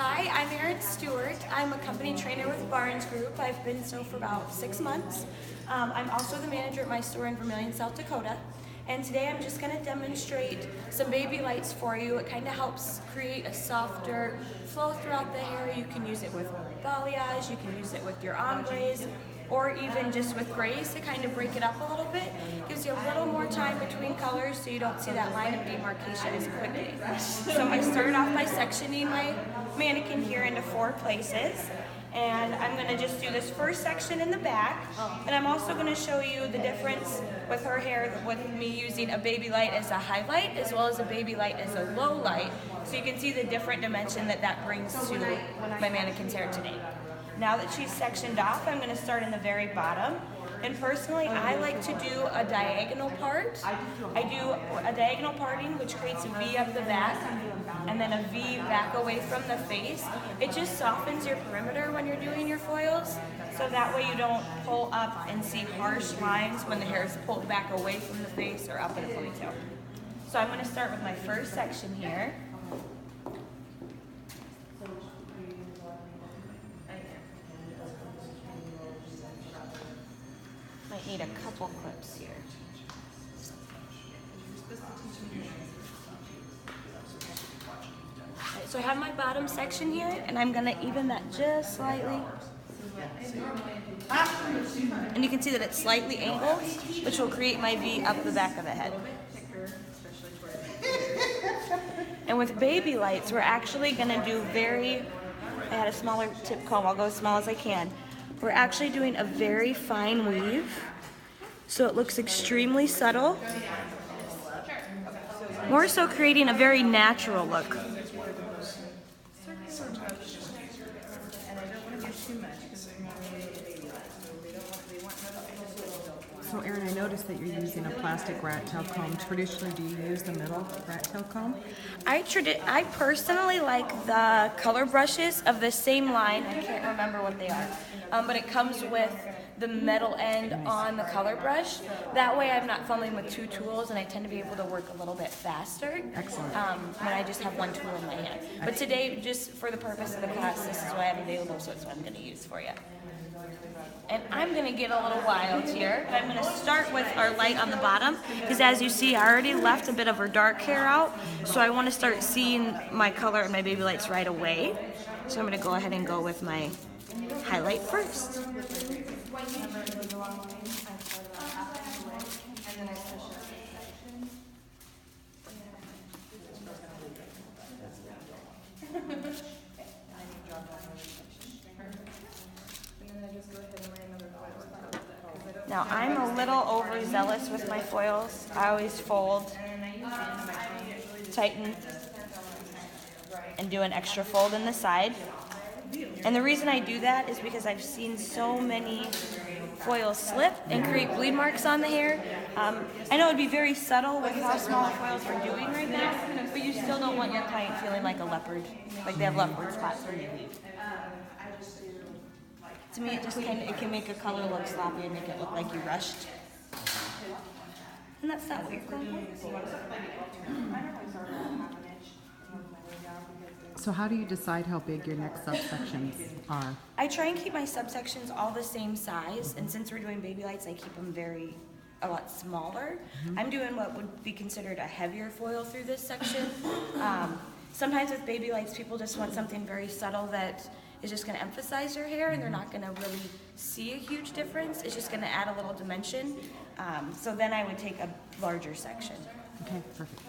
Hi, I'm Erin Stewart. I'm a company trainer with Barnes Group. I've been so for about 6 months. I'm also the manager at my store in Vermillion, South Dakota. And today I'm just going to demonstrate some baby lights for you. It kind of helps create a softer flow throughout the hair. You can use it with balayage, you can use it with your ombres, or even just with grays to kind of break it up a little bit. Gives you a little more time between colors so you don't see that line of demarcation as quickly. So I started off by sectioning my mannequin here into 4 places. And I'm going to just do this first section in the back, and I'm also going to show you the difference with her hair with me using a baby light as a highlight as well as a baby light as a low light, so you can see the different dimension that brings to my mannequin's hair today. Now that she's sectioned off, I'm going to start in the very bottom. And personally, I like to do a diagonal part. I do a diagonal parting, which creates a V up the back, and then a V back away from the face. It just softens your perimeter when you're doing your foils, so that way you don't pull up and see harsh lines when the hair is pulled back away from the face or up in a ponytail. So I'm going to start with my first section here. Might need a couple clips here. Right, so I have my bottom section here, and I'm gonna even that just slightly. And you can see that it's slightly angled, which will create my V up the back of the head. And with baby lights, we're actually gonna do I had a smaller tip comb, I'll go as small as I can. We're actually doing a very fine weave, so it looks extremely subtle. More so creating a very natural look. So Erin, I noticed that you're using a plastic rat tail comb. Traditionally, do you use the metal rat tail comb? I personally like the color brushes of the same line. I can't remember what they are, but it comes with the metal end on the color brush. That way I'm not fumbling with 2 tools, and I tend to be able to work a little bit faster. Excellent. When I just have 1 tool in my hand. But today, just for the purpose of the class, this is what I have available, so it's what I'm going to use for you. And I'm going to get a little wild here, but I'm going to start with our light on the bottom, because as you see, I already left a bit of her dark hair out, so I want to start seeing my color and my baby lights right away. So I'm going to go ahead and go with my highlight first. Now I'm a little overzealous with my foils. I always fold, tighten, and do an extra fold in the side. And the reason I do that is because I've seen so many foils slip and create bleed marks on the hair. I know it'd be very subtle with how small foils we're doing right now, but you still don't want your client feeling like a leopard, like they have leopard spots when you leave. To me, it can make a color look sloppy and make it look like you rushed. And that's not what you're going for. So how do you decide how big your next subsections are? I try and keep my subsections all the same size, and since we're doing baby lights, I keep them a lot smaller. I'm doing what would be considered a heavier foil through this section. Sometimes with baby lights, people just want something very subtle that is just going to emphasize your hair, and they're not going to really see a huge difference. It's just going to add a little dimension. So then I would take a larger section. Okay, perfect.